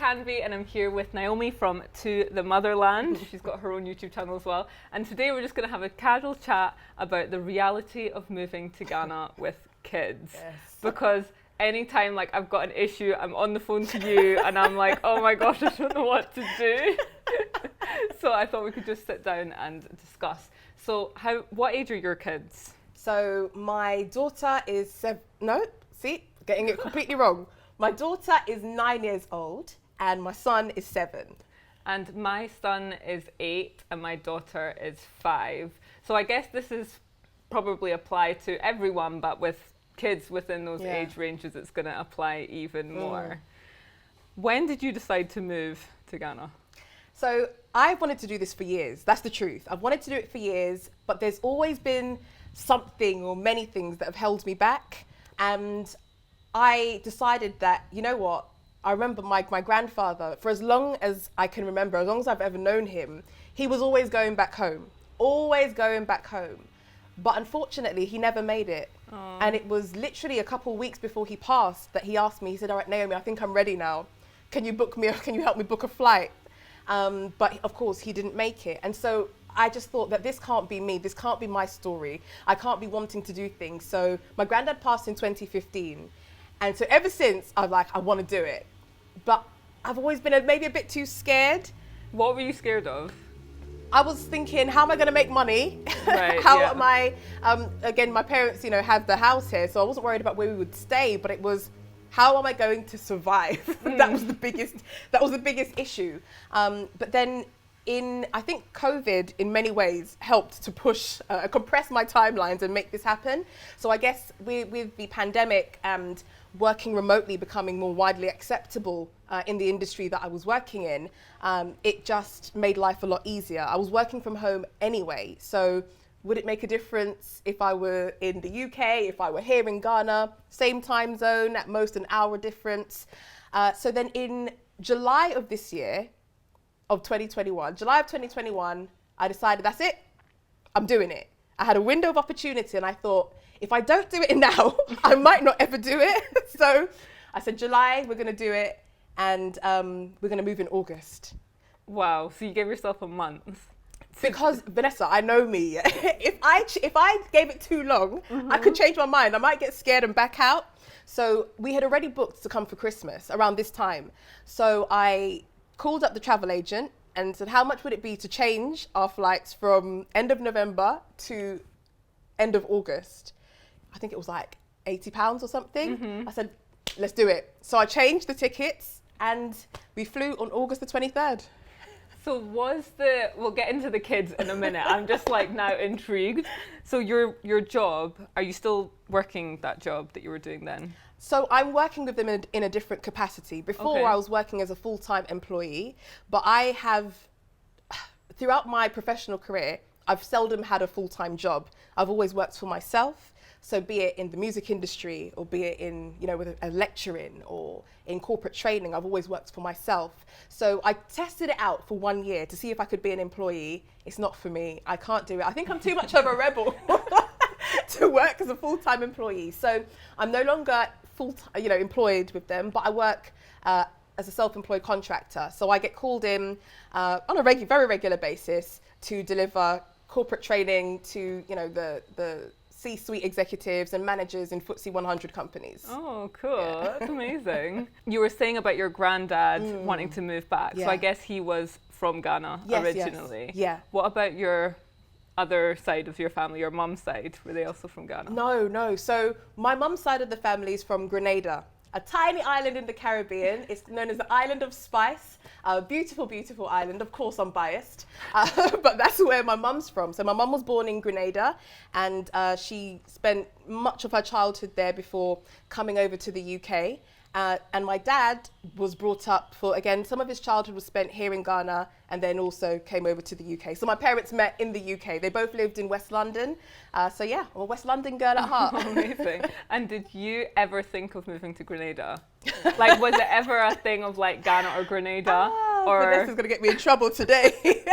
Canby, and I'm here with Naomi from To the Motherland. She's got her own YouTube channel as well. And today we're just going to have a casual chat about the reality of moving to Ghana with kids. Yes. Because anytime like I've got an issue, I'm on the phone to you and I'm like, oh my gosh, I don't know what to do. So I thought we could just sit down and discuss. So what age are your kids? So my daughter is getting it completely wrong. My daughter is 9 years old and my son is 7. And my son is 8 and my daughter is 5. So I guess this is probably apply to everyone, but with kids within those age ranges, it's going to apply even more. When did you decide to move to Ghana? So I've wanted to do this for years. That's the truth. I've wanted to do it for years, but there's always been something or many things that have held me back. And I decided that, you know what, I remember my grandfather, for as long as I can remember, as long as I've ever known him, he was always going back home. But unfortunately, he never made it. Aww. And it was literally a couple of weeks before he passed that he asked me, he said, all right, Naomi, I think I'm ready now. Can you help me book a flight? But of course, he didn't make it. And so I just thought that this can't be me. This can't be my story. I can't be wanting to do things. So my granddad passed in 2015. And so ever since, I was like, I want to do it. But I've always been maybe a bit too scared. What were you scared of? I was thinking, how am I going to make money? Right, How am I, again, my parents, have the house here. So I wasn't worried about where we would stay, but it was, how am I going to survive? That was the biggest issue. But then I think COVID in many ways helped to compress my timelines and make this happen. So I guess with the pandemic and working remotely becoming more widely acceptable in the industry that I was working in, it just made life a lot easier. I was working from home anyway. So would it make a difference if I were in the UK, if I were here in Ghana, same time zone, at most an hour difference? So then in July of 2021, I decided that's it, I'm doing it. I had a window of opportunity and I thought, if I don't do it now, I might not ever do it. So I said, July, we're going to do it. And we're going to move in August. Wow, so you gave yourself a month. Because Vanessa, I know me. If I gave it too long, I could change my mind. I might get scared and back out. So we had already booked to come for Christmas around this time. So I called up the travel agent and said, how much would it be to change our flights from end of November to end of August? I think it was like £80 or something. I said, let's do it. So I changed the tickets and we flew on August the 23rd. So we'll get into the kids in a minute. I'm just like now intrigued. So your job, are you still working that job that you were doing then? So I'm working with them in a different capacity. Before I was working as a full-time employee, but I have, throughout my professional career, I've seldom had a full-time job. I've always worked for myself. So be it in the music industry or be it in, with a lecturing or in corporate training, I've always worked for myself. So I tested it out for 1 year to see if I could be an employee. It's not for me. I can't do it. I think I'm too much of a rebel to work as a full-time employee. So I'm no longer employed with them, but I work as a self-employed contractor. So I get called in on a very regular basis to deliver corporate training to, the C-suite executives and managers in FTSE 100 companies. Oh, cool. Yeah. That's amazing. You were saying about your granddad wanting to move back. Yeah. So I guess he was from Ghana originally. Yes. Yeah. What about your other side of your family, your mum's side? Were they also from Ghana? No. So my mum's side of the family is from Grenada, a tiny island in the Caribbean. It's known as the Island of Spice. A beautiful, beautiful island. Of course, I'm biased, but that's where my mum's from. So my mum was born in Grenada and she spent much of her childhood there before coming over to the UK. And my dad was brought up some of his childhood was spent here in Ghana and then also came over to the UK. So my parents met in the UK. They both lived in West London. I'm a West London girl at heart. Amazing. And did you ever think of moving to Grenada? Like, was it ever a thing of like Ghana or Grenada? Vanessa's going to get me in trouble today.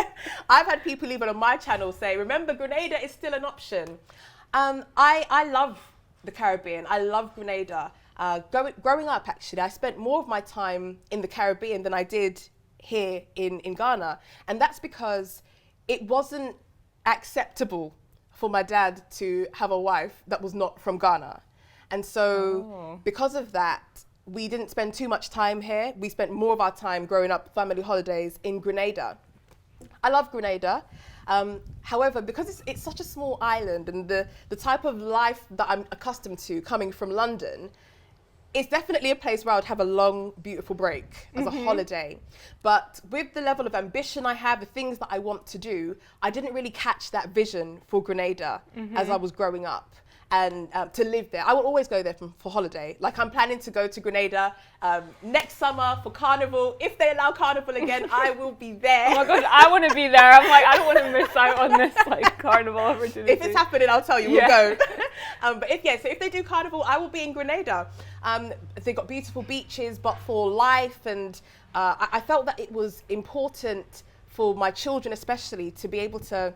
I've had people even on my channel say, remember, Grenada is still an option. I love the Caribbean. I love Grenada. growing up, actually, I spent more of my time in the Caribbean than I did here in Ghana. And that's because it wasn't acceptable for my dad to have a wife that was not from Ghana. And so because of that, we didn't spend too much time here. We spent more of our time growing up, family holidays, in Grenada. I love Grenada. However, because it's such a small island and the type of life that I'm accustomed to coming from London, it's definitely a place where I would have a long, beautiful break as a holiday. But with the level of ambition I have, the things that I want to do, I didn't really catch that vision for Grenada as I was growing up. And to live there. I will always go there for holiday. Like, I'm planning to go to Grenada next summer for Carnival. If they allow Carnival again, I will be there. Oh my God, I want to be there. I'm like, I don't want to miss out on this like Carnival opportunity. If it's happening, I'll tell you, we'll go. But if they do Carnival, I will be in Grenada. They've got beautiful beaches, but for life. And I felt that it was important for my children especially to be able to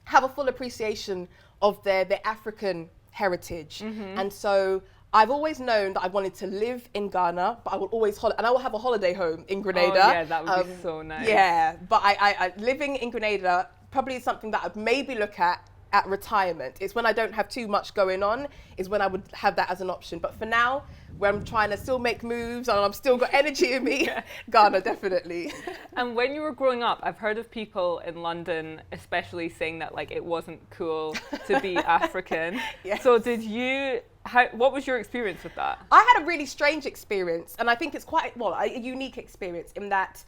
have a full appreciation of their African heritage. And so I've always known that I wanted to live in Ghana, but I will always and I will have a holiday home in Grenada. Oh yeah, that would be so nice. Yeah, but I living in Grenada probably is something that I'd maybe look at retirement. It's when I don't have too much going on is when I would have that as an option. But for now, where I'm trying to still make moves and I've still got energy in me, Ghana, definitely. And when you were growing up, I've heard of people in London especially saying that like it wasn't cool to be African. Yes. So what was your experience with that? I had a really strange experience, and I think it's quite, a unique experience in that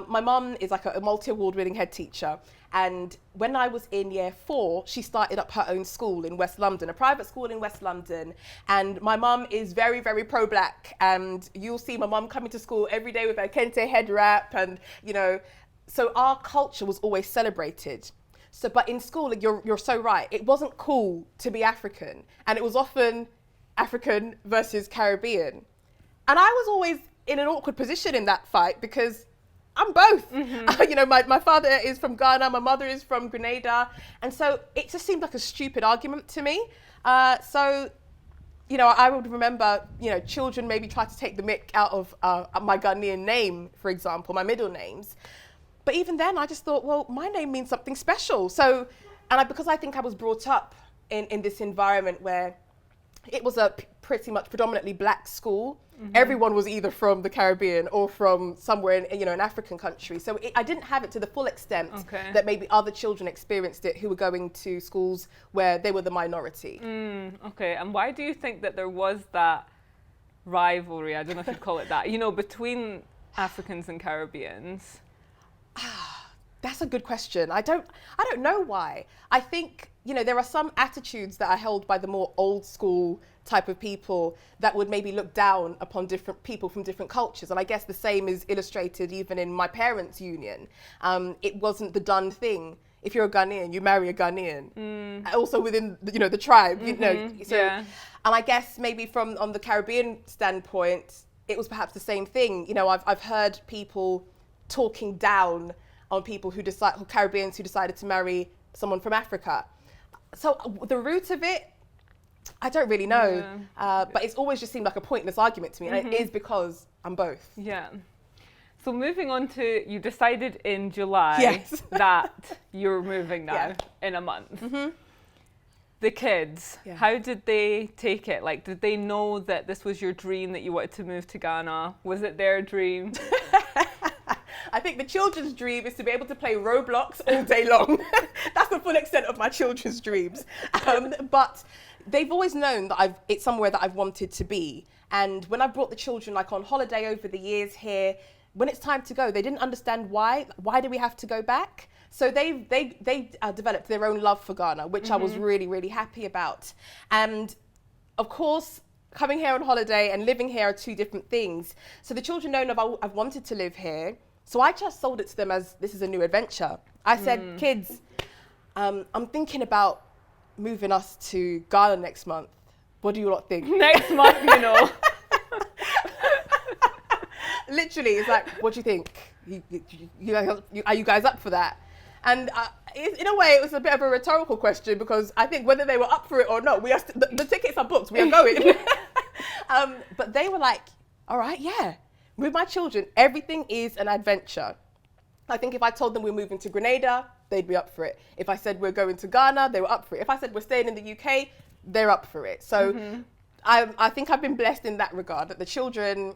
my mum is like a multi-award winning head teacher. And when I was in year 4, she started up her own school in West London, a private school in West London. And my mum is very, very pro-black. And you'll see my mum coming to school every day with her kente head wrap. And, so our culture was always celebrated. So, but in school, you're so right. It wasn't cool to be African. And it was often African versus Caribbean. And I was always in an awkward position in that fight because I'm both. My father is from Ghana, my mother is from Grenada. And so it just seemed like a stupid argument to me. I would remember, children maybe try to take the mick out of my Ghanaian name, for example, my middle names. But even then I just thought, well, my name means something special. So, because I think I was brought up in this environment where it was a pretty much predominantly black school. Everyone was either from the Caribbean or from somewhere in an African country. So I didn't have it to the full extent that maybe other children experienced it who were going to schools where they were the minority. Okay, and why do you think that there was that rivalry, I don't know if you'd call it that, between Africans and Caribbeans? That's a good question. I don't know why. I think, there are some attitudes that are held by the more old school type of people that would maybe look down upon different people from different cultures. And I guess the same is illustrated even in my parents' union. It wasn't the done thing. If you're a Ghanaian, you marry a Ghanaian. Also within, the tribe, And I guess maybe on the Caribbean standpoint, it was perhaps the same thing. I've heard people talking down on people Caribbeans who decided to marry someone from Africa. So the root of it, I don't really know, but it's always just seemed like a pointless argument to me, and it is because I'm both. Yeah. So moving on to, you decided in July that you're moving now in a month. The kids, how did they take it? Like, did they know that this was your dream, that you wanted to move to Ghana? Was it their dream? I think the children's dream is to be able to play Roblox all day long. That's the full extent of my children's dreams. But they've always known that it's somewhere that I've wanted to be. And when I brought the children on holiday over the years here, when it's time to go, they didn't understand why do we have to go back? So they developed their own love for Ghana, which I was really, really happy about. And of course, coming here on holiday and living here are two different things. So the children know I've wanted to live here. So I just sold it to them as this is a new adventure. I said, kids, I'm thinking about moving us to Ghana next month. What do you lot think? Next month, Literally, it's like, what do you think? Are you guys up for that? And in a way, it was a bit of a rhetorical question because I think whether they were up for it or not, the tickets are booked, we are going. But they were like, all right, yeah. With my children, everything is an adventure. I think if I told them we're moving to Grenada, they'd be up for it. If I said we're going to Ghana, they were up for it. If I said we're staying in the UK, they're up for it. So I think I've been blessed in that regard, that the children,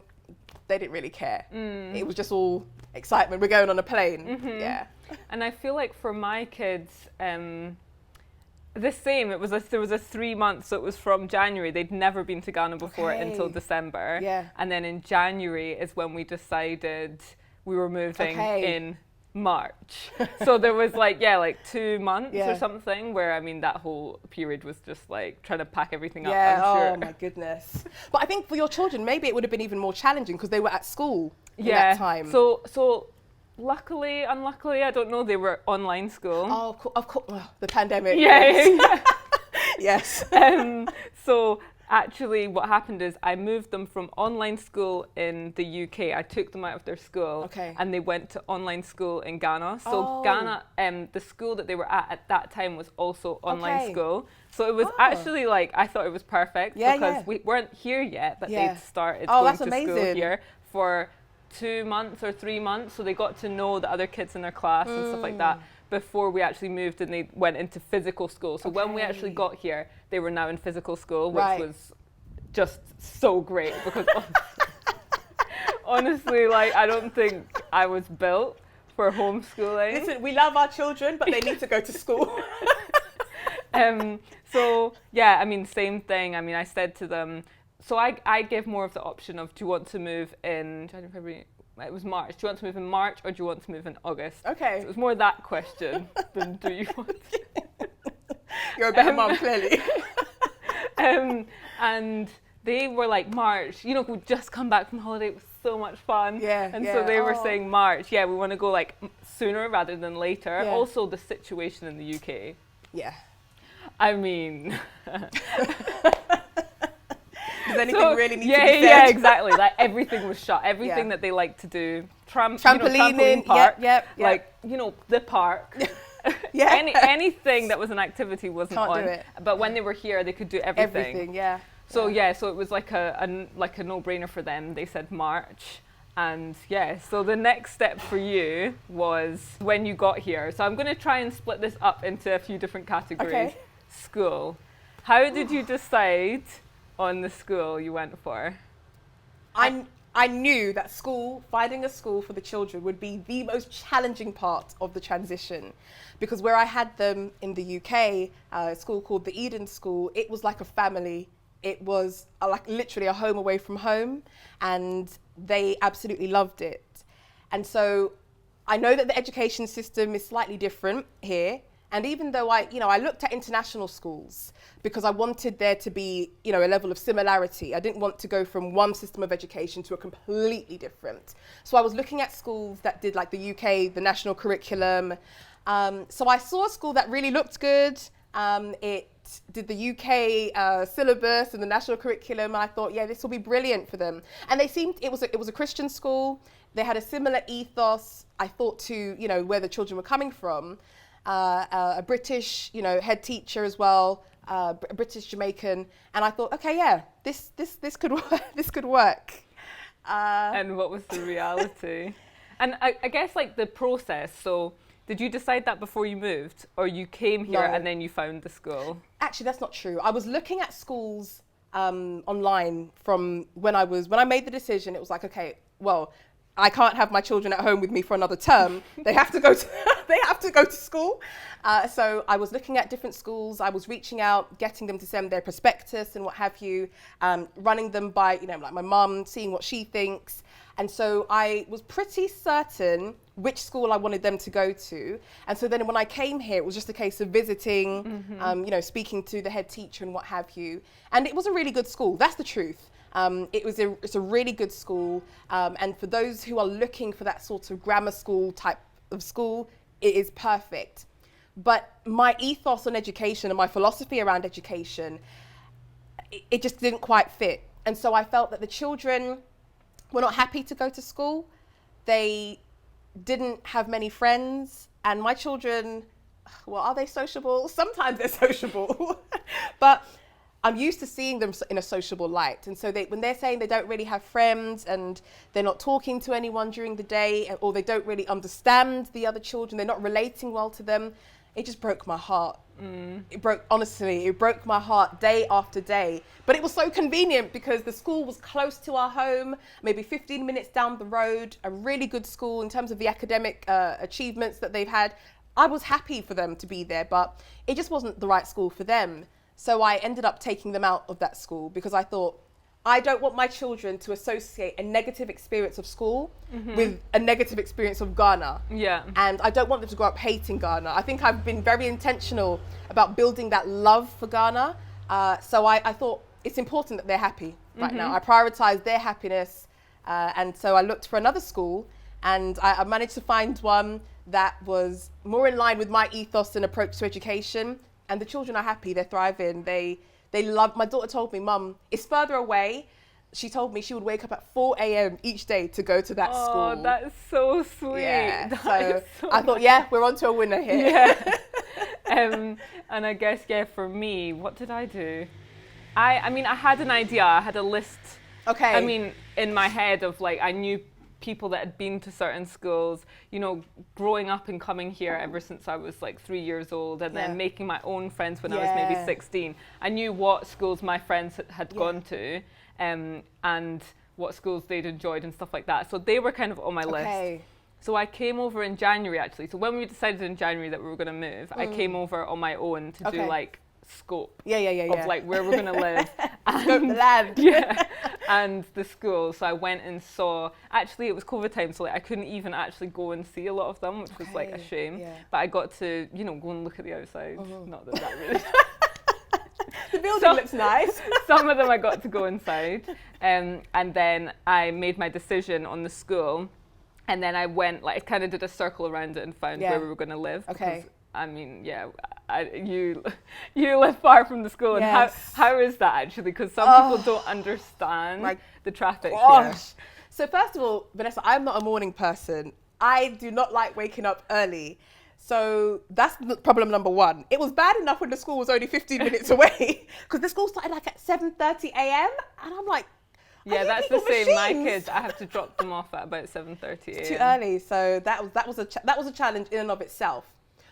they didn't really care. It was just all excitement. We're going on a plane. Yeah. And I feel like for my kids, the same. There was a 3 months, so it was from January. They'd never been to Ghana before until December. Yeah. And then in January is when we decided we were moving in March. So there was like 2 months or something where, I mean, that whole period was just like trying to pack everything up. I'm sure. Oh my goodness. But I think for your children, maybe it would have been even more challenging because they were at school in that time. So luckily, unluckily, I don't know, they were online school. Oh, of course, the pandemic. Yeah. Yes. So actually what happened is I moved them from online school in the UK. I took them out of their school and they went to online school in Ghana. So Ghana, the school that they were at that time was also online school. So it was actually like, I thought it was perfect because we weren't here yet, but they'd started going to school here for 2 months or 3 months. So they got to know the other kids in their class and stuff like that before we actually moved and they went into physical school. So when we actually got here, they were now in physical school, which was just so great because honestly, like, I don't think I was built for homeschooling. Listen, we love our children, but they need to go to school. So yeah, I mean, same thing. I mean, I said to them, so I gave more of the option of, do you want to move in January, February? It was March. Do you want to move in March or do you want to move in August? Okay. So it was more that question than do you want to? You're a better mom, clearly. And they were like, March, you know, we'd just come back from holiday. It was so much fun. And so they were saying March. Yeah, we want to go like sooner rather than later. Also, the situation in the UK. Yeah. I mean... Does anything really need to be said? Yeah, exactly. Like everything was shut. Everything that they like to do. Trampoline park. Yep. Like, you know, the park. Anything that was an activity wasn't on. Do it. But when they were here, they could do everything. Everything, yeah. So so it was like a no-brainer for them. They said March. And so the next step for you was when you got here. So I'm going to try and split this up into a few different categories. Okay. School. How did you decide on the school you went for? I knew that finding a school for the children would be the most challenging part of the transition, because where I had them in the UK, a school called the Eden School, it was like a family. It was like literally a home away from home, and they absolutely loved it. And so I know that the education system is slightly different here. And even though I looked at international schools because I wanted there to be, a level of similarity. I didn't want to go from one system of education to a completely different. So I was looking at schools that did like the UK, the national curriculum. So I saw a school that really looked good. It did the UK syllabus and the national curriculum. And I thought, this will be brilliant for them. And it was a Christian school. They had a similar ethos, I thought, to, where the children were coming from. A British, head teacher as well, British Jamaican, and I thought, this could work. This could work. And what was the reality? And I guess like the process. So, did you decide that before you moved, or you came here and then you found the school? Actually, that's not true. I was looking at schools online from when I made the decision. It was like, I can't have my children at home with me for another term. They have to go to school. So I was looking at different schools. I was reaching out, getting them to send their prospectus and what have you, running them by, like my mum, seeing what she thinks. And so I was pretty certain which school I wanted them to go to. And so then when I came here, it was just a case of visiting, speaking to the head teacher and what have you. And it was a really good school. That's the truth. It's a really good school, and for those who are looking for that sort of grammar school type of school, it is perfect. But my ethos on education and my philosophy around education, it just didn't quite fit. And so I felt that the children were not happy to go to school. They didn't have many friends, and my children, are they sociable? Sometimes they're sociable, but I'm used to seeing them in a sociable light. And so when they're saying they don't really have friends and they're not talking to anyone during the day, or they don't really understand the other children, they're not relating well to them, it just broke my heart. It broke my heart day after day. But it was so convenient because the school was close to our home, maybe 15 minutes down the road, a really good school in terms of the academic achievements that they've had. I was happy for them to be there, but it just wasn't the right school for them. So I ended up taking them out of that school because I thought, I don't want my children to associate a negative experience of school with a negative experience of Ghana. Yeah. And I don't want them to grow up hating Ghana. I think I've been very intentional about building that love for Ghana. So I thought it's important that they're happy right now. I prioritize their happiness. And so I looked for another school, and I managed to find one that was more in line with my ethos and approach to education. And the children are happy, they're thriving, they love. My daughter told me, Mum, it's further away. She told me she would wake up at 4 a.m. each day to go to that school. Oh, that's so sweet. Yeah, So I thought, yeah, we're on to a winner here. Yeah. And I guess, for me, what did I do? I mean, I had an idea, I had a list. Okay. I mean, in my head of I knew people that had been to certain schools, growing up and coming here ever since I was 3 years old, and then making my own friends when I was maybe 16. I knew what schools my friends had gone to, and what schools they'd enjoyed and stuff like that. So they were kind of on my list. So I came over in January, actually. So when we decided in January that we were going to move, I came over on my own to do scope of where we're going to live. Scope the land. And the school. So I went and saw, actually it was COVID time, so I couldn't even actually go and see a lot of them, which was a shame. But I got to, go and look at the outside. Not that really. The building looks nice. Some of them I got to go inside. And then I made my decision on the school. And then I went, I kind of did a circle around it and found where we were going to live. Okay. I mean, you live far from the school, and how is that actually? Because some people don't understand the traffic here. So first of all, Vanessa, I'm not a morning person. I do not like waking up early. So that's problem number one. It was bad enough when the school was only 15 minutes away, because the school started at 7:30 a.m. and I'm like, yeah, that's the same. My kids, I have to drop them off at about 7:30 a.m. It's too early. So that was a challenge in and of itself.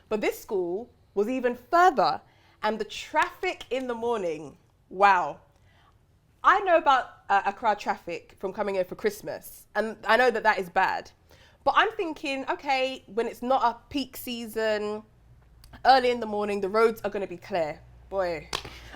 But this school was even further, and the traffic in the morning, wow. I know about Accra traffic from coming here for Christmas, and I know that is bad. But I'm thinking, okay, when it's not a peak season, early in the morning, the roads are going to be clear. Boy,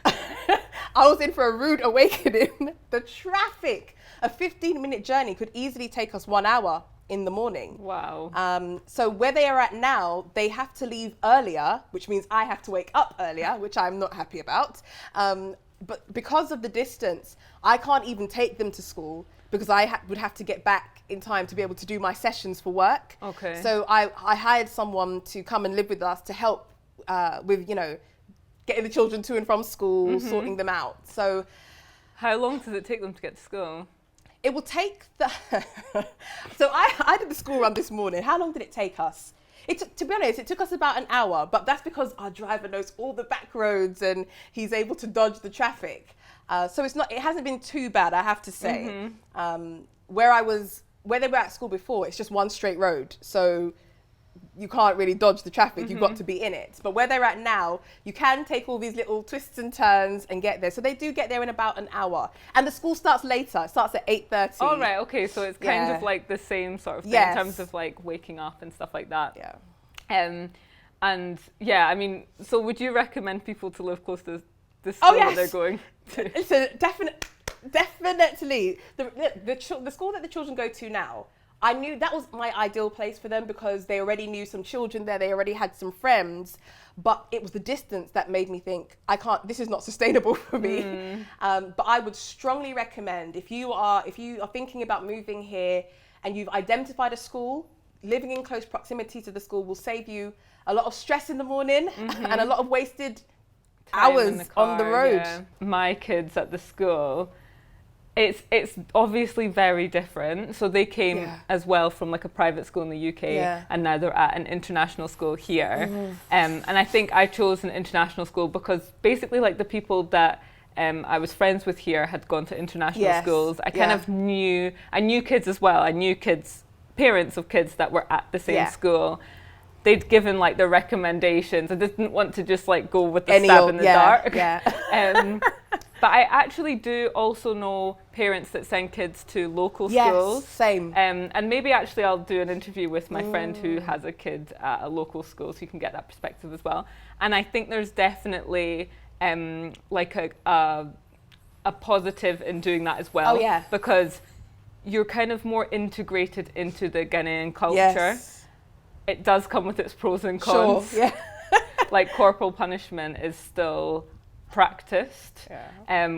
I was in for a rude awakening. The traffic, a 15-minute journey could easily take us 1 hour in the morning. Wow. So where they are at now, they have to leave earlier, which means I have to wake up earlier, which I'm not happy about. But because of the distance, I can't even take them to school because I would have to get back in time to be able to do my sessions for work. Okay. So I hired someone to come and live with us to help with, getting the children to and from school, sorting them out. So how long does it take them to get to school? It will take so I did the school run this morning. How long did it take us? To be honest, it took us about an hour, but that's because our driver knows all the back roads and he's able to dodge the traffic. So it hasn't been too bad, I have to say. Where they were at school before, it's just one straight road. So you can't really dodge the traffic, you've got to be in it. But where they're at now, you can take all these little twists and turns and get there. So they do get there in about an hour. And the school starts later, it starts at 8:30. Oh, right, okay, so it's kind of the same sort of thing in terms of waking up and stuff like that. Yeah. And yeah, I mean, so would you recommend people to live close to the school that they're going to? It's a definitely. The school that the children go to now, I knew that was my ideal place for them because they already knew some children there, they already had some friends, but it was the distance that made me think, this is not sustainable for me. But I would strongly recommend, if you are thinking about moving here and you've identified a school, living in close proximity to the school will save you a lot of stress in the morning and a lot of wasted hours on the road. Yeah. My kids at the school, it's obviously very different. So they came as well from a private school in the UK, and now they're at an international school here. And I think I chose an international school because basically the people that I was friends with here had gone to international schools. I kind of knew kids as well. I knew parents of kids that were at the same school. They'd given like their recommendations. I didn't want to just like go with the stab in the dark. But I actually do also know parents that send kids to local schools. Same. And maybe actually I'll do an interview with my friend who has a kid at a local school, so you can get that perspective as well. And I think there's definitely like a positive in doing that as well. Because you're kind of more integrated into the Ghanaian culture. It does come with its pros and cons. Like corporal punishment is still practiced,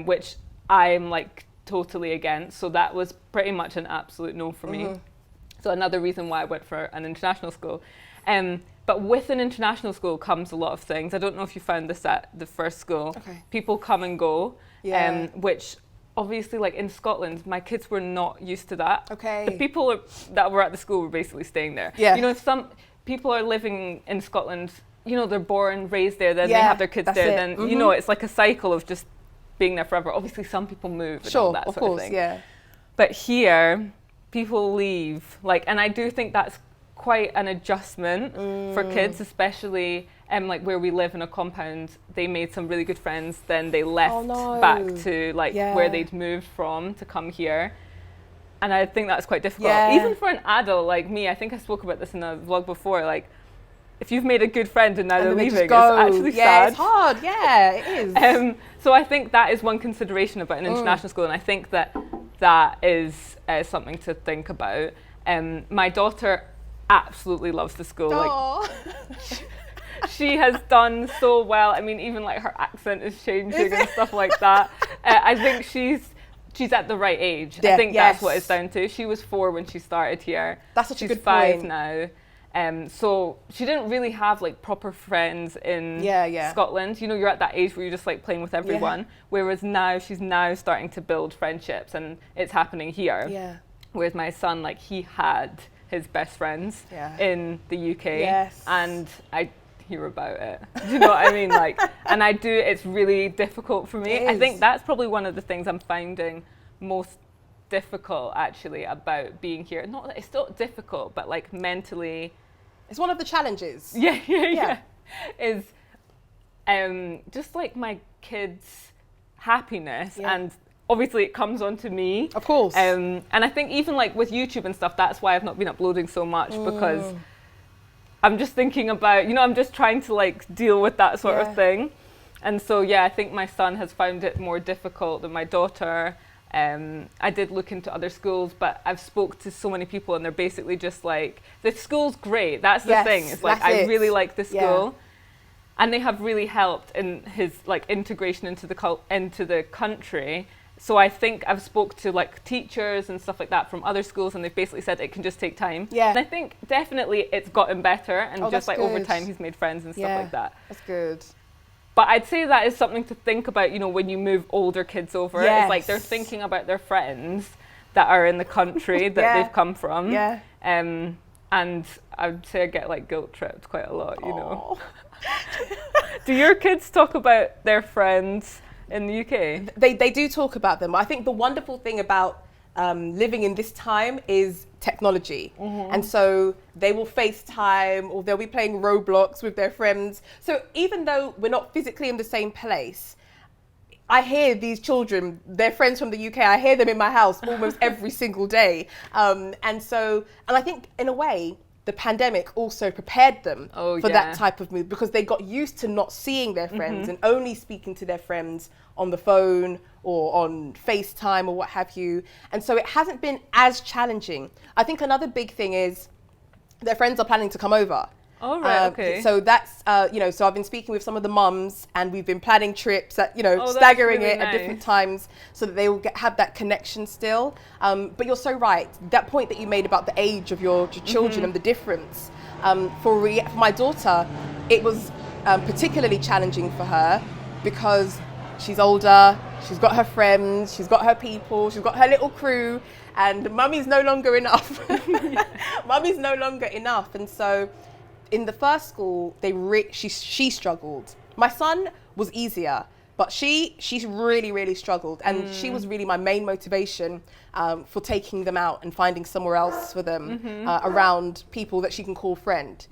which I'm like totally against. So that was pretty much an absolute no for me. So another reason why I went for an international school. But with an international school comes a lot of things. I don't know if you found this at the first school. People come and go, which obviously, like in Scotland, my kids were not used to that. The people that were at the school were basically staying there. You know, if some people are living in Scotland, you know, they're born, raised there, then they have their kids there, then, you know, it's like a cycle of just being there forever. Obviously, some people move and all that sort of thing. But here, people leave. Like, and I do think that's quite an adjustment for kids, especially like where we live in a compound. They made some really good friends, then they left back to like where they'd moved from to come here. And I think that's quite difficult. Even for an adult like me, I think I spoke about this in a vlog before, like if you've made a good friend and now they're leaving, it's actually sad. It's hard, it is. So I think that is one consideration about an international school, and I think that is something to think about. My daughter absolutely loves the school. Like, she has done so well. I mean, even like her accent is changing and stuff like that. I think she's at the right age. I think that's what it's down to. She was 4 when she started here. That's such a good point. She's 5 now. So she didn't really have like proper friends in Scotland. You know, you're at that age where you're just like playing with everyone. Whereas now she's starting to build friendships, and it's happening here. Whereas my son, like, he had his best friends in the UK, and I hear about it. Do you know what I mean? Like, and it's really difficult for me. I think that's probably one of the things I'm finding most difficult actually about being here. Not that it's still difficult, but like mentally, it's one of the challenges. Is just like my kids' happiness, and obviously it comes onto me, of course. And I think even like with YouTube and stuff, that's why I've not been uploading so much, because I'm just thinking about, you know, I'm just trying to like deal with that sort of thing. And so I think my son has found it more difficult than my daughter. I did look into other schools, but I've spoke to so many people, and they're basically just like, the school's great. That's the thing. It's like, I really like the school, and they have really helped in his like integration into the country. So I think I've spoke to like teachers and stuff like that from other schools, and they've basically said it can just take time. And I think definitely it's gotten better, and just like over time he's made friends and stuff like that. That's good. But I'd say that is something to think about, you know, when you move older kids over. It's like they're thinking about their friends that are in the country that they've come from. And I would say I get like guilt tripped quite a lot, you know. Do your kids talk about their friends in the UK? They do talk about them. I think the wonderful thing about living in this time is technology. And so they will FaceTime, or they'll be playing Roblox with their friends. So even though we're not physically in the same place, I hear these children, their friends from the UK, I hear them in my house almost every single day. And I think in a way, the pandemic also prepared them for that type of move, because they got used to not seeing their friends and only speaking to their friends on the phone or on FaceTime or what have you. And so it hasn't been as challenging. I think another big thing is their friends are planning to come over. Oh, right, okay. So that's, you know, so I've been speaking with some of the mums, and we've been planning trips that, you know, staggering really at different times so that they will have that connection still. But you're so right. That point that you made about the age of your children and the difference. For my daughter, it was particularly challenging for her because she's older, she's got her friends, she's got her people, she's got her little crew, and mummy's no longer enough. Mummy's no longer enough. And so in the first school, she struggled. My son was easier But she's really, really struggled. And she was really my main motivation for taking them out and finding somewhere else for them around people that she can call friend.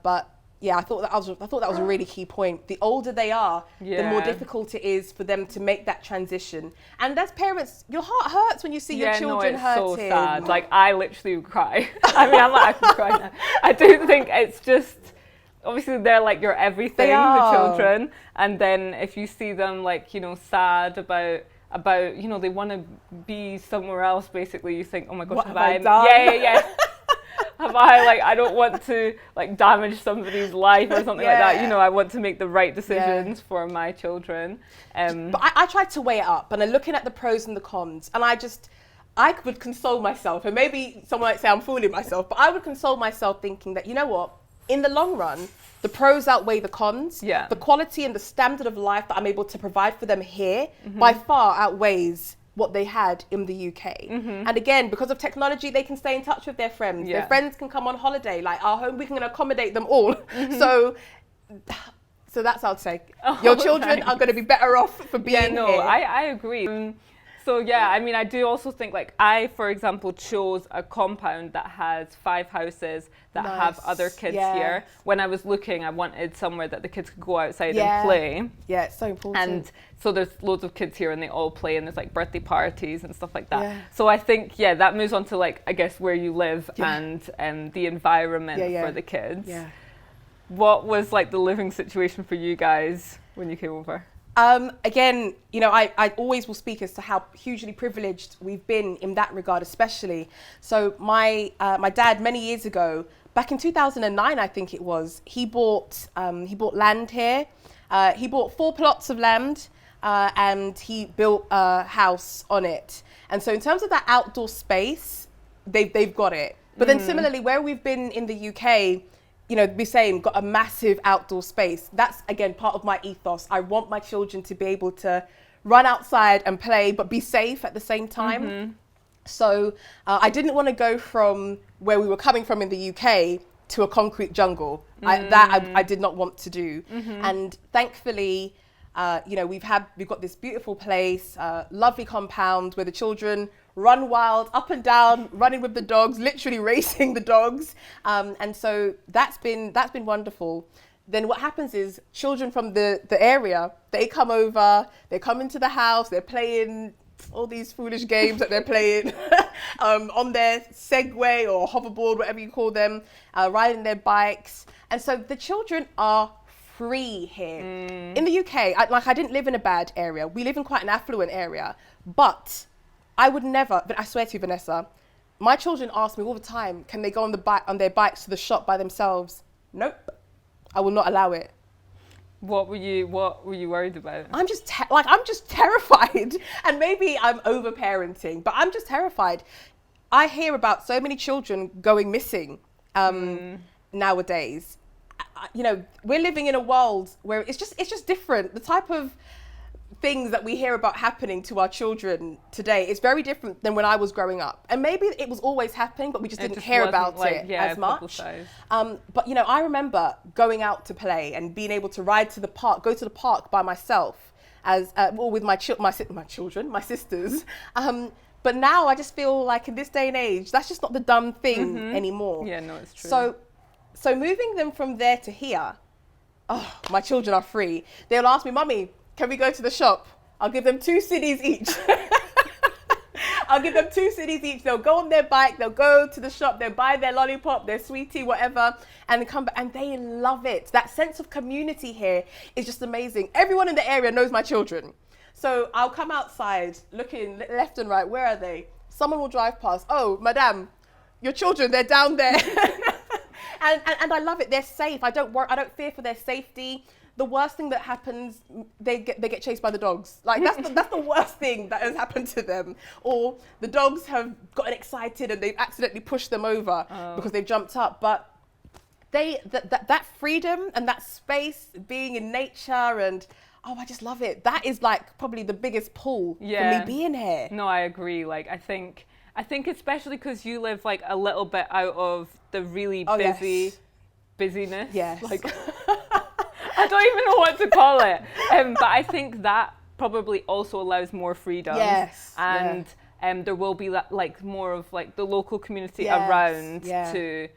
But yeah, I thought that was a really key point. The older they are, the more difficult it is for them to make that transition. And as parents, your heart hurts when you see your children hurting. So sad. Like, I literally would cry. I mean, I can cry now. I do think it's just, obviously they're like your everything, the children. And then if you see them like, you know, sad about, you know, they want to be somewhere else, basically, you think, oh my gosh, what have I done? Yeah. Have I, like, I don't want to, like, damage somebody's life or something like that. You know, I want to make the right decisions for my children. But I tried to weigh it up, and I'm looking at the pros and the cons, and I would console myself, and maybe someone might say I'm fooling myself, but I would console myself thinking that, you know what, in the long run, the pros outweigh the cons. Yeah. The quality and the standard of life that I'm able to provide for them here by far outweighs what they had in the UK. And again, because of technology, they can stay in touch with their friends. Their friends can come on holiday. Like our home, we can accommodate them all. So that's what I'd say. Your children are going to be better off for being here. I agree. So yeah, I mean, I do also think, like, I, for example, chose a compound that has 5 houses that have other kids here. When I was looking, I wanted somewhere that the kids could go outside and play. Yeah, it's so important. And so there's loads of kids here and they all play, and there's like birthday parties and stuff like that. So I think, that moves on to, like, I guess where you live and the environment for the kids. What was like the living situation for you guys when you came over? Again, you know, I always will speak as to how hugely privileged we've been in that regard, especially. So my dad, many years ago, back in 2009, I think it was, he bought land here. He bought 4 plots of land and he built a house on it. And so in terms of that outdoor space, they've got it. But then similarly, where we've been in the UK, you know, we're saying got a massive outdoor space. That's, again, part of my ethos. I want my children to be able to run outside and play, but be safe at the same time. So I didn't want to go from where we were coming from in the UK to a concrete jungle. I did not want to do. And thankfully, you know, we've got this beautiful place, lovely compound where the children run wild, up and down, running with the dogs, literally racing the dogs. And so that's been wonderful. Then what happens is children from the area, they come over, they come into the house, they're playing all these foolish games that they're playing on their Segway or hoverboard, whatever you call them, riding their bikes. And so the children are free here. In the UK, I didn't live in a bad area. We live in quite an affluent area, but I would never, but I swear to you, Vanessa, my children ask me all the time, can they go on their bikes to the shop by themselves? Nope, I will not allow it. What were you worried about? I'm just terrified. And maybe I'm over-parenting, but I'm just terrified. I hear about so many children going missing nowadays. You know, we're living in a world where it's just different. The type of things that we hear about happening to our children today is very different than when I was growing up. And maybe it was always happening, but we just didn't hear about it as much. But, you know, I remember going out to play and being able to go to the park by myself, or with my children, my sisters. But now I just feel like in this day and age, that's just not the dumb thing anymore. Yeah, no, it's true. So moving them from there to here, my children are free. They'll ask me, Mummy, can we go to the shop? I'll give them 2 cedis each. They'll go on their bike, they'll go to the shop, they'll buy their lollipop, their sweetie, whatever, and come back, and they love it. That sense of community here is just amazing. Everyone in the area knows my children. So I'll come outside, looking left and right, where are they? Someone will drive past, oh, madame, your children, they're down there. And I love it, they're safe. I don't fear for their safety. The worst thing that happens, they get chased by the dogs. Like that's the worst thing that has happened to them. Or the dogs have gotten excited and they've accidentally pushed them over because they've jumped up. But that freedom and that space, being in nature, and I just love it. That is like probably the biggest pull for me being here. No, I agree. Like I think especially because you live like a little bit out of the really busyness. Yes. Like I don't even know what to call it. But I think that probably also allows more freedom. Yes. And there will be like more of like the local community around to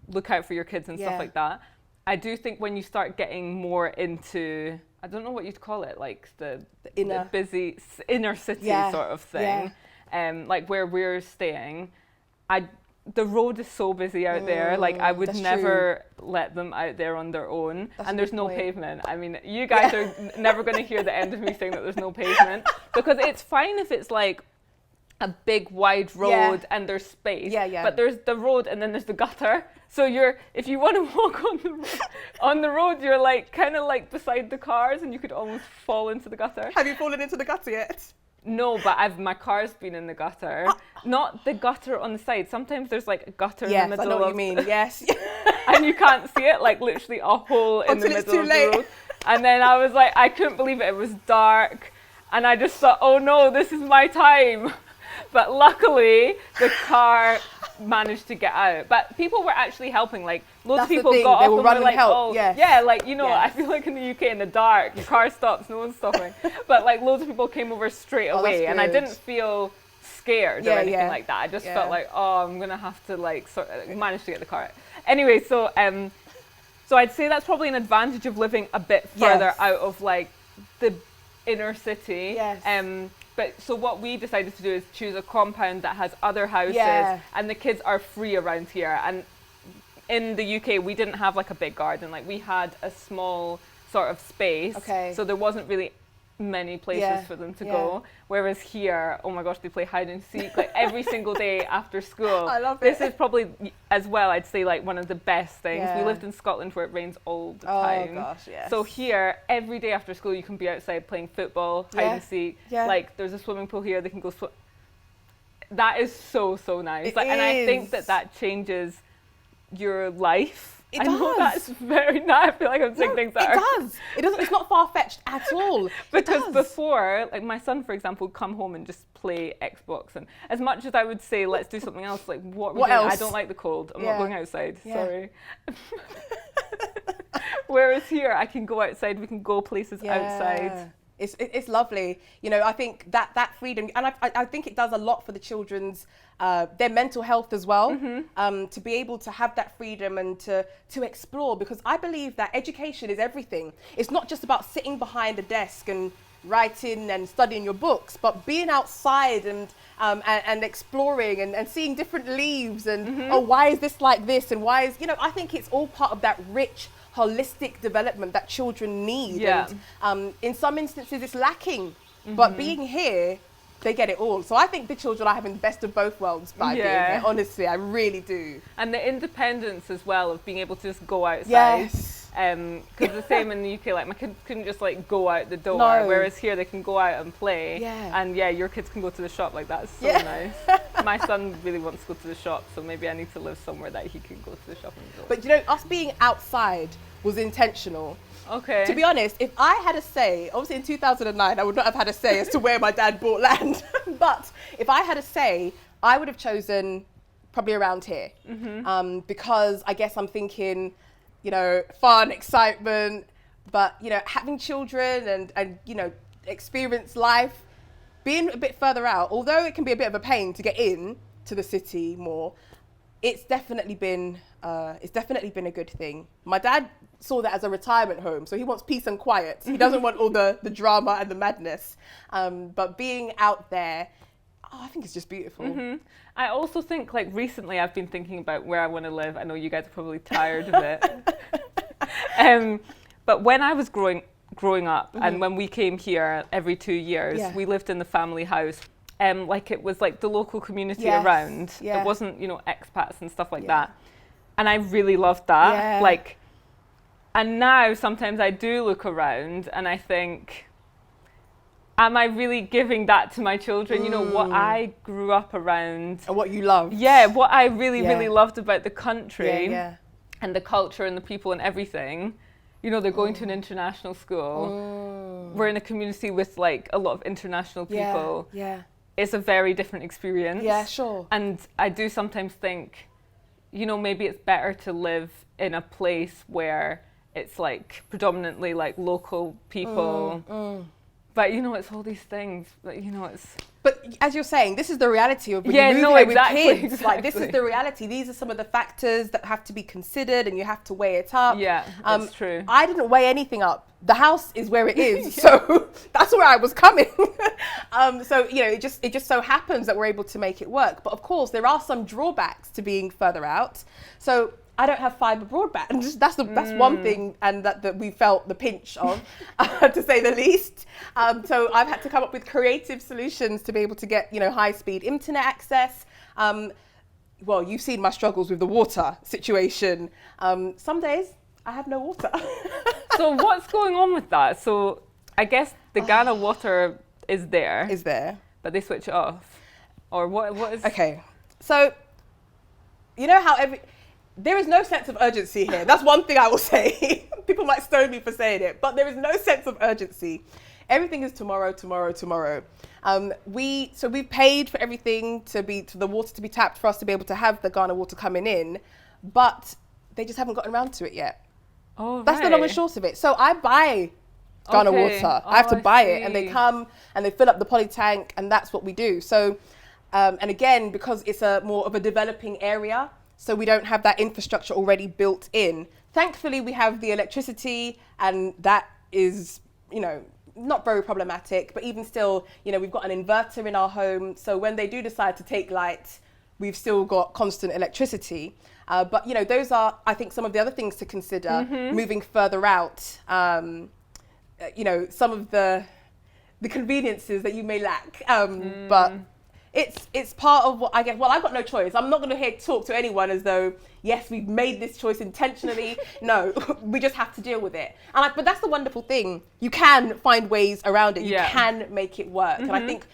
look out for your kids and stuff like that. I do think when you start getting more into, I don't know what you'd call it, like the busy inner city sort of thing, like where we're staying, the road is so busy out there. Like I would never let them out there on their own. And there's no pavement. I mean, you guys are never going to hear the end of me saying that there's no pavement, because it's fine if it's like a big wide road and there's space. But there's the road and then there's the gutter. So if you want to walk on the road, you're like kind of like beside the cars, and you could almost fall into the gutter. Have you fallen into the gutter yet? No, but my car's been in the gutter. Not the gutter on the side. Sometimes there's like a gutter in the middle. Yes, I know what you mean. Yes. And you can't see it, like literally a hole in the middle of the road. And then I was like, I couldn't believe it. It was dark. And I just thought, oh no, this is my time. But luckily, the car managed to get out. But people were actually helping. Like loads of people got up and were like, oh, yeah, like, you know, I feel like in the UK in the dark, your car stops, no one's stopping. But like loads of people came over straight away, and I didn't feel scared or anything like that. I just felt like, oh, I'm gonna have to like manage to get the car out. Anyway, so I'd say that's probably an advantage of living a bit further out of like the inner city. But so what we decided to do is choose a compound that has other houses, and the kids are free around here. And in the UK, we didn't have like a big garden. Like we had a small sort of space, so there wasn't really many places for them to go. Whereas here, oh my gosh, they play hide and seek like every single day after school. I love this is probably as well, I'd say, like one of the best things. We lived in Scotland where it rains all the time. Oh gosh, yes. So here, every day after school, you can be outside playing football, hide and seek. Like there's a swimming pool here, they can go swim. That is so nice. And I think that changes your life. It I does. know that's very nice. I feel like I'm saying things that It does. It's not far-fetched at all. Because before, like my son, for example, would come home and just play Xbox. And as much as I would say, let's do something else, like what else? I don't like the cold. I'm not going outside. Sorry. Whereas here, I can go outside. We can go places outside. It's lovely. You know, I think that freedom, and I think it does a lot for the children's, their mental health as well, to be able to have that freedom and to explore, because I believe that education is everything. It's not just about sitting behind a desk and writing and studying your books, but being outside and exploring and seeing different leaves and, oh, why is this like this? And why is, you know, I think it's all part of that rich, holistic development that children need. And in some instances it's lacking, but being here, they get it all. So I think the children are having the best of both worlds by being here. Honestly, I really do. And the independence as well of being able to just go outside. Because the same in the UK, like my kids couldn't just like go out the door, whereas here they can go out and play. And your kids can go to the shop. Like that's so nice. My son really wants to go to the shop, so maybe I need to live somewhere that he can go to the shop and go. But you know, us being outside was intentional. Okay. To be honest, if I had a say, obviously in 2009, I would not have had a say as to where my dad bought land. But if I had a say, I would have chosen probably around here. Because I guess I'm thinking, you know, fun, excitement, but, you know, having children and you know, experience life, being a bit further out, although it can be a bit of a pain to get in to the city more, it's definitely been a good thing. My dad saw that as a retirement home, so he wants peace and quiet. He doesn't want all the drama and the madness. But being out there, I think it's just beautiful. I also think, like, recently I've been thinking about where I want to live. I know you guys are probably tired of it. But when I was growing up, and when we came here every 2 years, we lived in the family house. Like it was like the local community around. It wasn't, you know, expats and stuff like that. And I really loved that. Like, and now sometimes I do look around and I think, am I really giving that to my children? You know, what I grew up around. And what you loved. Yeah, what I really loved about the country and the culture and the people and everything. You know, they're going to an international school. We're in a community with like a lot of international people. It's a very different experience. Yeah, sure. And I do sometimes think, you know, maybe it's better to live in a place where it's like predominantly like local people. But you know, it's all these things. But you know, it's. But as you're saying, this is the reality of when you move here with kids. Exactly. Like, this is the reality. These are some of the factors that have to be considered, and you have to weigh it up. Yeah, that's true. I didn't weigh anything up. The house is where it is, so that's where I was coming. So you know, it just so happens that we're able to make it work. But of course, there are some drawbacks to being further out. So I don't have fibre broadband. That's one thing, and that we felt the pinch of, to say the least. So I've had to come up with creative solutions to be able to get, you know, high-speed internet access. Well, you've seen my struggles with the water situation. Some days I have no water. So what's going on with that? So I guess the Ghana water is there. Is there. But they switch it off. Or what is... Okay. So, you know how there is no sense of urgency here. That's one thing I will say. People might stone me for saying it, but there is no sense of urgency. Everything is tomorrow, tomorrow, tomorrow. We've paid for everything to the water to be tapped for us to be able to have the Ghana water coming in, but they just haven't gotten around to it yet. Oh, That's the long and short of it. So I buy Ghana water. I have to buy it, and they come and they fill up the poly tank, and that's what we do. So, and again, because it's more of a developing area, so we don't have that infrastructure already built in. Thankfully, we have the electricity, and that is, you know, not very problematic. But even still, you know, we've got an inverter in our home, so when they do decide to take light, we've still got constant electricity. But, you know, those are, I think, some of the other things to consider moving further out. You know, some of the conveniences that you may lack. But it's part of what I get. Well, I've got no choice. I'm not going to talk to anyone as though, yes, we've made this choice intentionally. No, we just have to deal with it. But that's the wonderful thing. You can find ways around it. You can make it work. And I think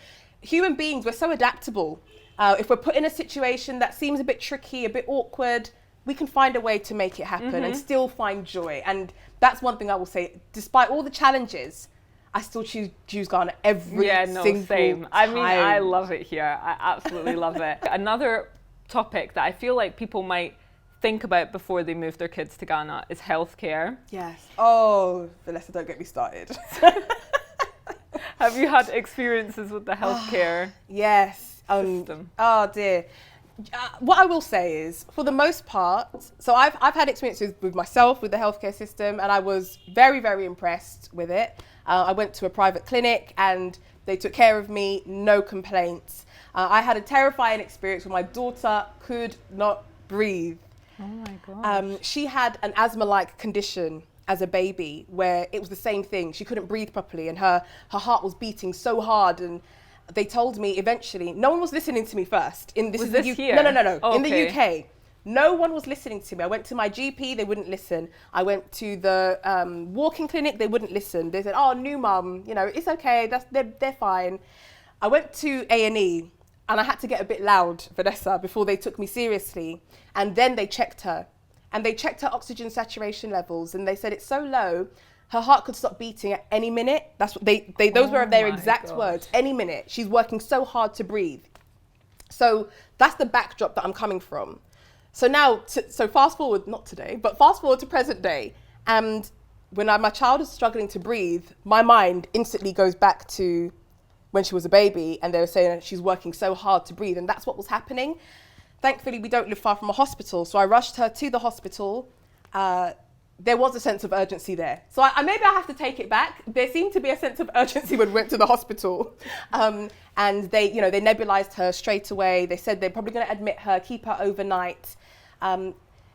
human beings, we're so adaptable. If we're put in a situation that seems a bit tricky, a bit awkward, we can find a way to make it happen and still find joy. And that's one thing I will say. Despite all the challenges, I still choose Ghana every single same. time. I mean, I love it here. I absolutely love it. Another topic that I feel like people might think about before they move their kids to Ghana is healthcare. Yes. Oh, Vanessa, don't get me started. Have you had experiences with the healthcare? Yes. System? Oh dear. What I will say is, for the most part, so I've had experiences with myself with the healthcare system, and I was very, very impressed with it. I went to a private clinic and they took care of me, no complaints. I had a terrifying experience where my daughter could not breathe. Oh my gosh. She had an asthma-like condition as a baby where it was the same thing. She couldn't breathe properly, and her heart was beating so hard, and they told me eventually, no one was listening to me first. Here? No. Oh, in the UK. No one was listening to me. I went to my GP, they wouldn't listen. I went to the walking clinic, they wouldn't listen. They said, oh, new mum, you know, it's okay, they're fine. I went to A&E, and I had to get a bit loud, Vanessa, before they took me seriously. And then they checked her. And they checked her oxygen saturation levels, and they said it's so low, her heart could stop beating at any minute. That's what those were their exact words. Any minute. She's working so hard to breathe. So that's the backdrop that I'm coming from. So now, so fast forward, not today, but fast forward to present day. And when my child is struggling to breathe, my mind instantly goes back to when she was a baby, and they were saying that she's working so hard to breathe, and that's what was happening. Thankfully, we don't live far from a hospital, so I rushed her to the hospital. There was a sense of urgency there. So maybe I have to take it back. There seemed to be a sense of urgency when we went to the hospital. And they nebulized her straight away. They said they're probably going to admit her, keep her overnight.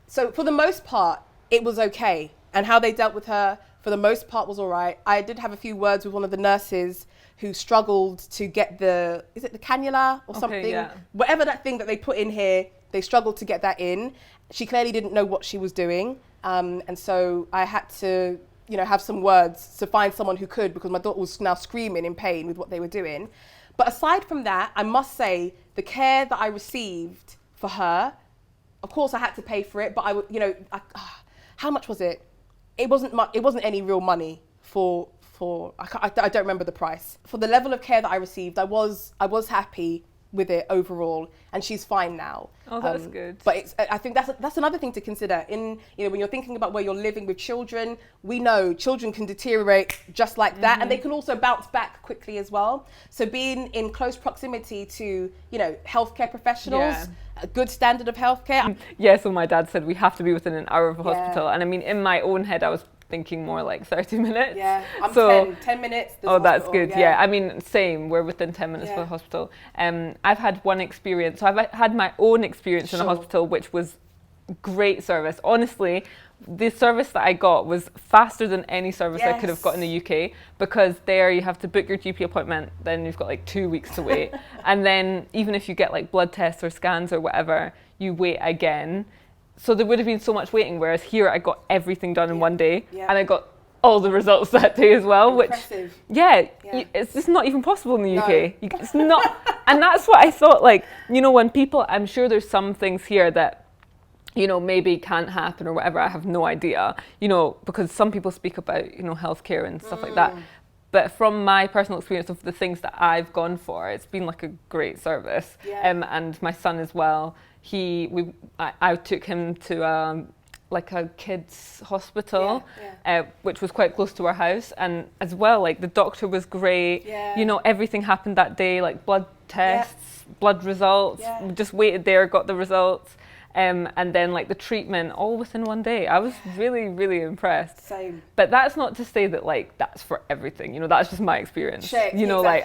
So for the most part, it was okay. And how they dealt with her, for the most part, was all right. I did have a few words with one of the nurses who struggled to get is it the cannula or something? Yeah. Whatever that thing that they put in here, they struggled to get that in. She clearly didn't know what she was doing. And so I had to, have some words to find someone who could, because my daughter was now screaming in pain with what they were doing. But aside from that, I must say the care that I received for her, of course I had to pay for it, but how much was it? It wasn't any real money I don't remember the price. For the level of care that I received, I was happy with it overall, and she's fine now. Oh, that's good. But I think that's another thing to consider when you're thinking about where you're living with children. We know children can deteriorate just like that, and they can also bounce back quickly as well. So being in close proximity to healthcare professionals, a good standard of healthcare. Yeah. So my dad said we have to be within an hour of a hospital, and I mean, in my own head, I was thinking more like 30 minutes. Yeah, I'm 10 minutes. Oh, that's good. Yeah. I mean, same. We're within 10 minutes for the hospital. I've had one experience. So I've had my own experience in a hospital, which was great service. Honestly, the service that I got was faster than any service I could have got in the UK, because there you have to book your GP appointment, then you've got like 2 weeks to wait. And then even if you get like blood tests or scans or whatever, you wait again. So there would have been so much waiting, whereas here I got everything done in one day, and I got all the results that day as well. Impressive. Which, it's just not even possible in the UK. It's not, and that's what I thought. Like, when people, I'm sure there's some things here that, maybe can't happen or whatever. I have no idea. Because some people speak about, healthcare and stuff like that. But from my personal experience of the things that I've gone for, it's been like a great service. And my son as well. I took him to like a kids hospital, which was quite close to our house, and as well, like the doctor was great. Everything happened that day, like blood tests, blood results. We just waited there, got the results, and then like the treatment, all within one day. I was really, really impressed. Same. But that's not to say that like that's for everything. That's just my experience. Exactly. Like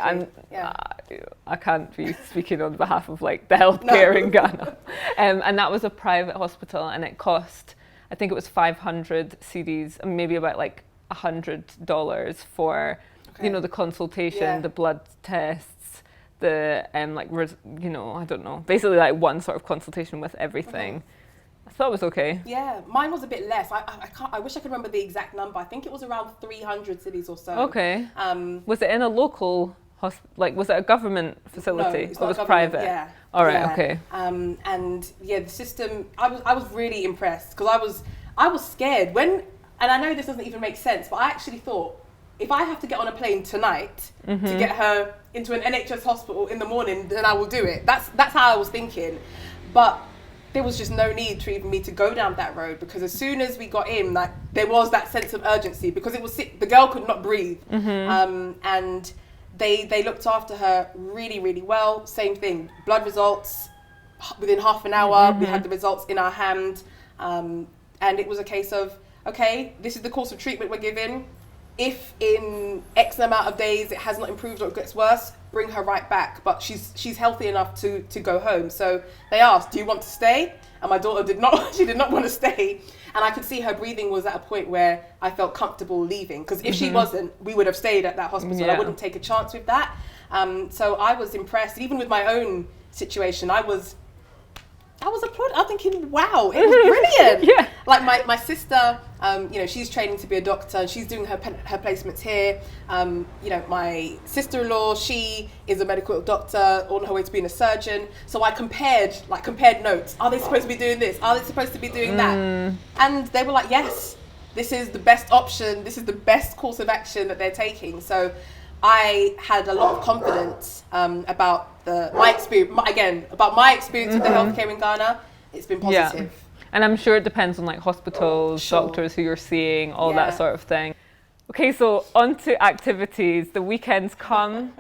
I can't be speaking on behalf of like the healthcare in Ghana. And that was a private hospital, and it cost, I think it was 500 cedis, and maybe about like $100 for, the consultation, the blood tests, the I don't know, basically like one sort of consultation with everything. I thought it was okay. Yeah, mine was a bit less. I wish I could remember the exact number. I think it was around 300 cedis or so. Okay. Was it in a local was it a government facility? No, it was private. Yeah. All right. Okay. And the system. I was really impressed, because I was scared and I know this doesn't even make sense, but I actually thought, if I have to get on a plane tonight to get her into an NHS hospital in the morning, then I will do it. That's how I was thinking. But there was just no need for even me to go down that road, because as soon as we got in, like, there was that sense of urgency, because it was the girl could not breathe. And they looked after her really, really well. Same thing, blood results within half an hour. We had the results in our hand, and it was a case of, okay, this is the course of treatment we're giving. If in X amount of days it has not improved or it gets worse, bring her right back. But she's healthy enough to go home. So they asked, do you want to stay? And my daughter did not. She did not want to stay. And I could see her breathing was at a point where I felt comfortable leaving. Because if she wasn't, we would have stayed at that hospital. I wouldn't take a chance with that. So I was impressed. Even with my own situation, I was applauding. I'm thinking, wow, it was brilliant. Like my sister, she's training to be a doctor. She's doing her placements here. My sister-in-law, she is a medical doctor on her way to being a surgeon. So I compared notes. Are they supposed to be doing this? Are they supposed to be doing that? And they were like, yes, this is the best option. This is the best course of action that they're taking. So I had a lot of confidence about my experience. About my experience with the healthcare in Ghana. It's been positive. Yeah. And I'm sure it depends on like hospitals, doctors who you're seeing, all that sort of thing. Okay, so on to activities. The weekends come.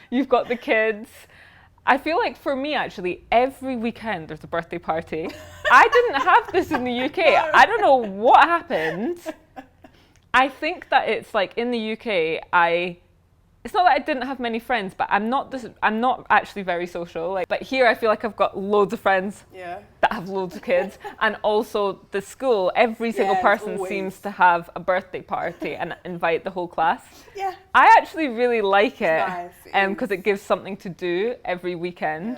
You've got the kids. I feel like for me, actually, every weekend there's a birthday party. I didn't have this in the UK. I don't know what happened. I think that it's like in the UK, it's not that I didn't have many friends, but I'm not actually very social. Like, but here I feel like I've got loads of friends that have loads of kids, and also the school. Every single person seems to have a birthday party and invite the whole class. Yeah, I actually really like it, because it gives something to do every weekend.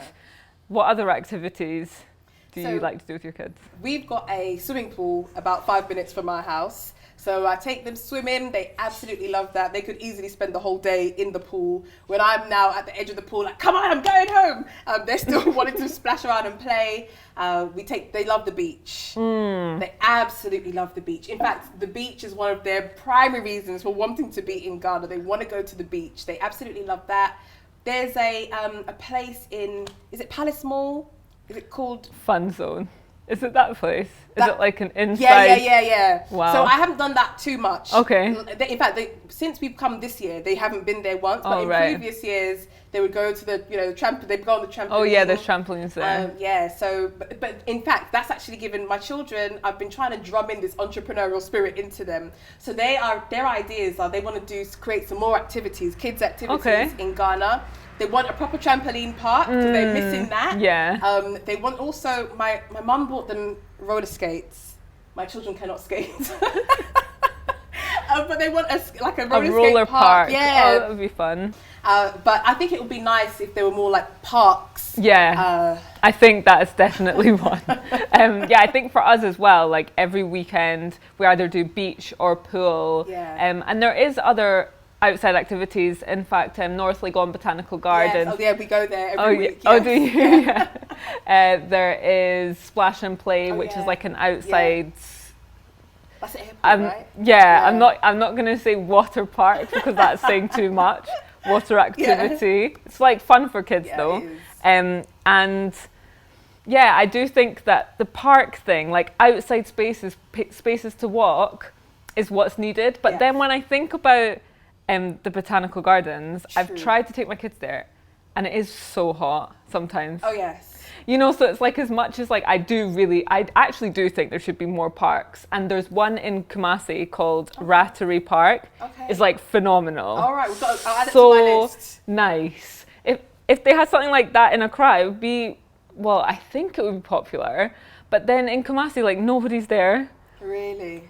What other activities do you like to do with your kids? We've got a swimming pool about 5 minutes from our house. So I take them swimming. They absolutely love that. They could easily spend the whole day in the pool. When I'm now at the edge of the pool, like, come on, I'm going home. They're still wanting to splash around and play. They love the beach. They absolutely love the beach. In fact, the beach is one of their primary reasons for wanting to be in Ghana. They want to go to the beach. They absolutely love that. There's a place is it Palace Mall? Is it called Fun Zone? Is it that place? Is it like an inside? Yeah. Wow. So I haven't done that too much. Okay. In fact, since we've come this year, they haven't been there once. But in previous years, they would go to the they'd go on the trampoline. Oh yeah, there's trampolines there. Yeah. So, but in fact, that's actually given my children. I've been trying to drum in this entrepreneurial spirit into them. So their ideas are they want to create some more activities, kids activities in Ghana. They want a proper trampoline park because they're missing that. Yeah. They want also, my mum bought them roller skates. My children cannot skate. But they want a roller skate park. Yeah. Oh, that would be fun. But I think it would be nice if they were more like parks. Yeah. I think that is definitely one. Yeah, I think for us as well, like every weekend we either do beach or pool. Yeah. And there is other outside activities. In fact, North Legon Botanical Garden. Yes. Oh yeah, we go there every week. Yes. Oh, do you? Yeah. There is Splash and Play, which is like an outside. That's at Hippo, right? Yeah, I'm not gonna say water park because that's saying too much. Water activity. Yeah. It's like fun for kids though. And yeah, I do think that the park thing, like outside spaces to walk, is what's needed. But then when I think about the botanical gardens, I've tried to take my kids there, and it is so hot sometimes. Oh yes. You know, so it's like as much as like I actually do think there should be more parks, and there's one in Kumasi called Rattery Park. Okay. It's like phenomenal. All right, I'll add it to my list. So nice. If they had something like that in Accra, it would be, well, I think it would be popular. But then in Kumasi, like nobody's there. Really?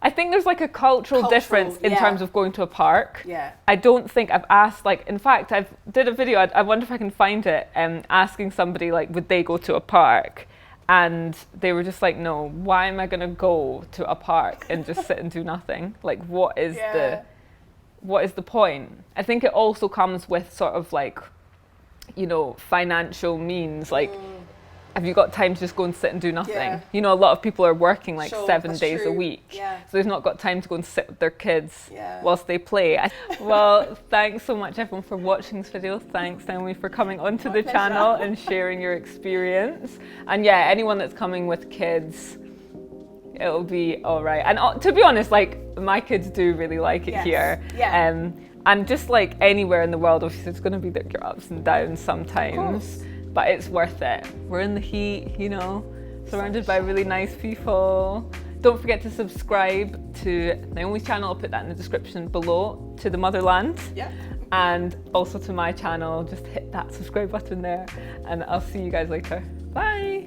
I think there's like a cultural difference in terms of going to a park. Yeah. I don't think I've asked, like, in fact, I did a video, I wonder if I can find it, asking somebody, like, would they go to a park? And they were just like, no, why am I going to go to a park and just sit and do nothing? Like, what is the point? I think it also comes with sort of like, you know, financial means, like, have you got time to just go and sit and do nothing? Yeah. You know, a lot of people are working like 7 days a week. Yeah. So they've not got time to go and sit with their kids whilst they play. Well, thanks so much everyone for watching this video. Thanks Naomi for coming onto the channel and sharing your experience. And yeah, anyone that's coming with kids, it'll be all right. And to be honest, like my kids do really like it here. Yeah. And just like anywhere in the world, obviously there's going to be your ups and downs sometimes. But it's worth it. We're in the heat, you know, surrounded by really nice people. Don't forget to subscribe to Naomi's channel. I'll put that in the description below, to the motherland. Yeah. And also to my channel. Just hit that subscribe button there, and I'll see you guys later. Bye.